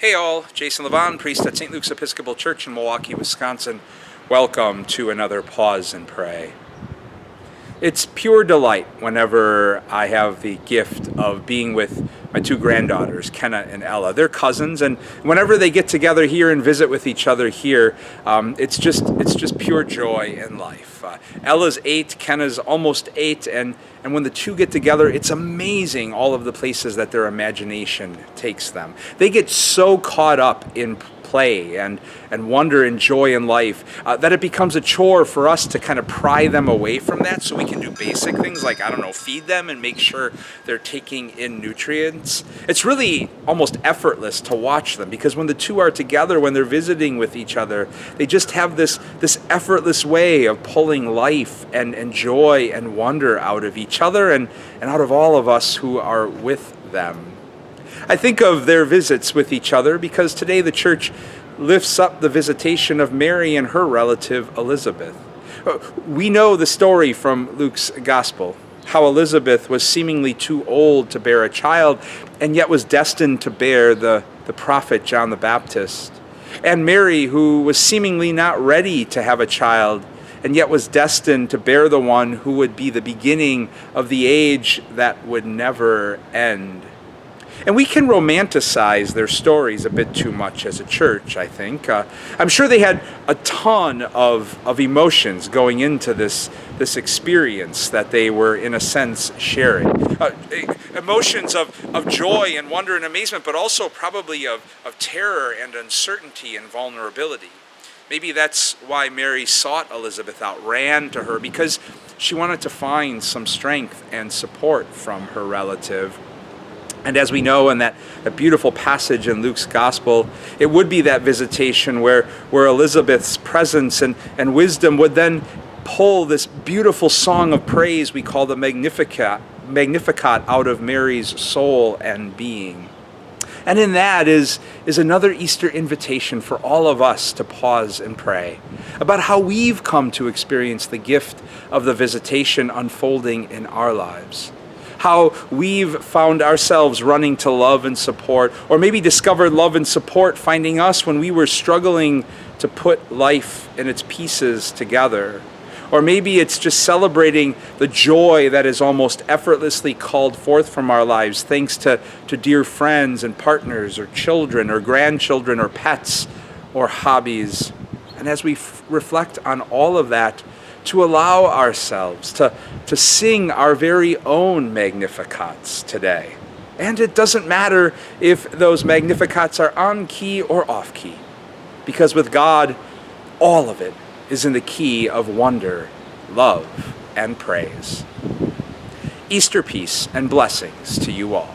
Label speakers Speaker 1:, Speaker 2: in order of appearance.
Speaker 1: Hey all, Jason Levon, priest at St. Luke's Episcopal Church in Milwaukee, Wisconsin. Welcome to another Pause and Pray. It's pure delight whenever I have the gift of being with my two granddaughters, Kenna and Ella. They're cousins, and whenever they get together here and visit with each other here, it's just pure joy in life. Ella's 8, Kenna's almost 8, and when the two get together, it's amazing all of the places that their imagination takes them. They get so caught up in play and wonder and joy in life that it becomes a chore for us to kind of pry them away from that so we can do basic things like, feed them and make sure they're taking in nutrients. It's really almost effortless to watch them because when the two are together, when they're visiting with each other, they just have this effortless way of pulling life and joy and wonder out of each other and out of all of us who are with them. I think of their visits with each other because today the church lifts up the visitation of Mary and her relative Elizabeth. We know the story from Luke's gospel, how Elizabeth was seemingly too old to bear a child and yet was destined to bear the prophet John the Baptist. And Mary, who was seemingly not ready to have a child and yet was destined to bear the one who would be the beginning of the age that would never end. And we can romanticize their stories a bit too much as a church, I think. I'm sure they had a ton of emotions going into this experience that they were, in a sense, sharing. Emotions of joy and wonder and amazement, but also probably of terror and uncertainty and vulnerability. Maybe that's why Mary sought Elizabeth out, ran to her, because she wanted to find some strength and support from her relative. And as we know in that beautiful passage in Luke's gospel, it would be that visitation where Elizabeth's presence and wisdom would then pull this beautiful song of praise we call the Magnificat out of Mary's soul and being. And in that is another Easter invitation for all of us to pause and pray about how we've come to experience the gift of the visitation unfolding in our lives. How we've found ourselves running to love and support, or maybe discovered love and support finding us when we were struggling to put life in its pieces together. Or maybe it's just celebrating the joy that is almost effortlessly called forth from our lives thanks to dear friends and partners or children or grandchildren or pets or hobbies. And as we reflect on all of that, to allow ourselves to sing our very own Magnificats today. And it doesn't matter if those Magnificats are on key or off key, because with God, all of it is in the key of wonder, love, and praise. Easter peace and blessings to you all.